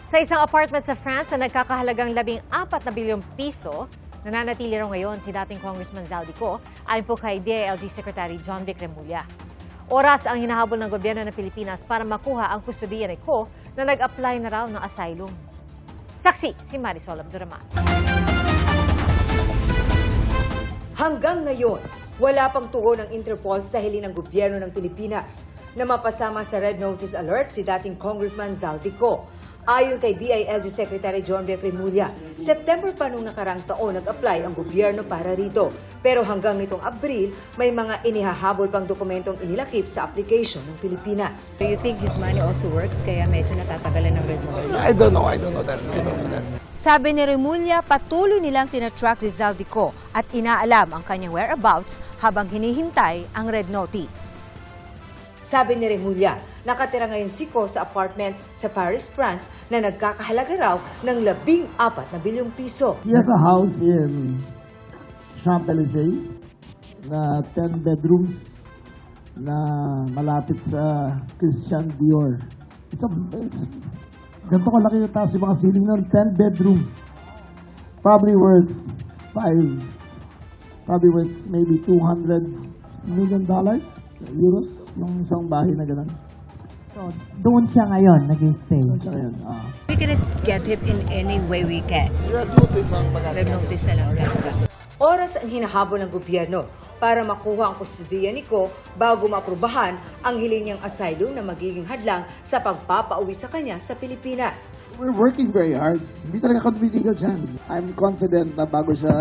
Sa isang apartment sa France na nagkakahalagang 14 na bilyong piso, nananatili raw ngayon si dating Congressman Zaldico ayon po kay DILG Secretary John Vic Remulla. Oras ang hinahabol ng gobyerno ng Pilipinas para makuha ang kustodiya ni Co na nag-apply na raw ng asylum. Saksi si Marisol Abduraman. Hanggang ngayon, wala pang tugon ng Interpol sa hiling ng gobyerno ng Pilipinas na mapasama sa Red Notice Alert si dating Congressman Zaldico. Ayon kay DILG Secretary John Vic Remulla, September pa nung nakarang taon nag-apply ang gobyerno para rito. Pero hanggang nitong Abril, may mga inihahabol pang dokumentong inilakip sa application ng Pilipinas. Do you think his money also works kaya medyo natatagalan ng Red Notice? I don't know that. Sabi ni Remulla, patuloy nilang tinatrack si Zaldico at inaalam ang kanyang whereabouts habang hinihintay ang Red Notice. Sabi ni Remulla, nakatira ngayon si Co sa apartment sa Paris, France na nagkakahalaga raw ng 14 na bilyong piso. He has a house in Champs-Élysées na 10 bedrooms na malapit sa Christian Dior. Ganito kalaki yung taas yung mga ceiling nun, 10 bedrooms. Probably worth maybe $200 million. Euros, yung isang bahay na gano'n. So, doon siya ngayon nag-stay. We cannot get him in any way we can. Red notice ang pag-asa. Red Notice na lang. Oras ang hinahabol ng gobyerno para makuha ang kustodiya ni Co bago maaprubahan ang hiling niyang asylum na magiging hadlang sa pagpapauwi sa kanya sa Pilipinas. We're working very hard. Hindi talaga convivial dyan. I'm confident na bago siya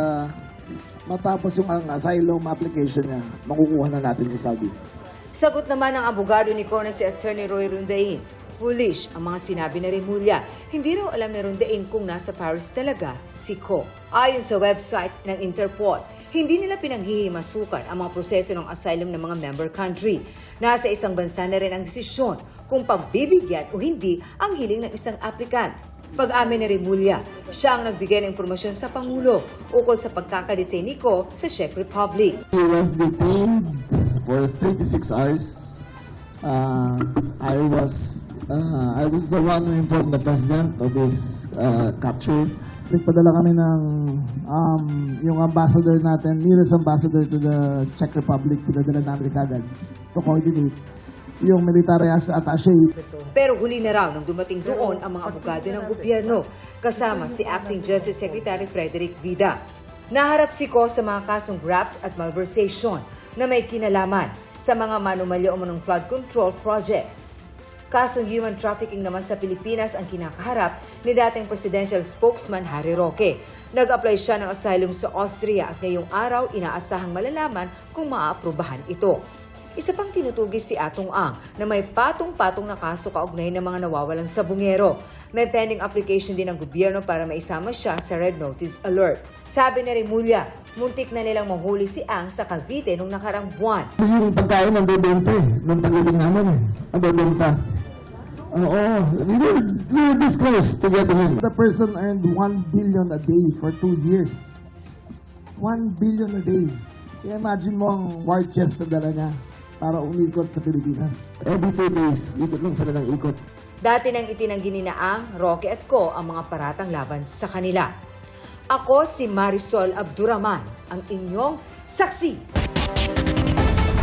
matapos yung asylum application niya, makukuha na natin si Saudi. Sagot naman ng abogado ni Co na si Attorney Roy Rondain. Foolish ang mga sinabi ni Remulla. Hindi raw alam ni Rondain kung nasa Paris talaga si Co. Ayon sa website ng Interpol, hindi nila pinanghihimasukan ang mga proseso ng asylum ng mga member country. Nasa isang bansa na rin ang desisyon kung pagbibigyan o hindi ang hiling ng isang applicant. Pag-amin ni Remulla, siya ang nagbigay ng impormasyon sa Pangulo ukol sa pagkakadetain ni Co sa Czech Republic. He was detained for 36 hours. I was the one who informed the president of his capture. Nagpadala kami ng yung ambassador natin, nearest ambassador to the Czech Republic, pinadala namin kagad to coordinate yung military attaché. Pero huli na raw nang dumating doon ang mga abogado ng gobyerno, kasama si Acting Justice Secretary Frederick Vida. Naharap si Co sa mga kasong graft at malversation na may kinalaman sa mga manumalyo umunong flood control project. Kasong human trafficking naman sa Pilipinas ang kinakaharap ni dating presidential spokesman Harry Roque. Nag-apply siya ng asylum sa Austria at ngayong araw inaasahang malalaman kung maaaprubahan ito. Isa pang tinutugis si Atong Ang na may patong-patong na kaso kaugnay ng mga nawawalang sabungero. May pending application din ng gobyerno para maisama siya sa Red Notice Alert. Sabi ni Remulla, muntik na nilang mahuli si Ang sa Cavite nung nakarang buwan. Yung pagkain ng bebente, nung pag-ibig namin ang bebenta. Oo, we were this close to getting him. The person earned 1 billion a day for 2 years. 1 billion a day. Imagine mo ang war chest na dala niya para umikot sa Pilipinas. Every 2 days, ikot lang sila ng ikot. Dati nang itinanggi ni Ang, Roque at Co ang mga paratang laban sa kanila. Ako si Marisol Abduraman, ang inyong saksi.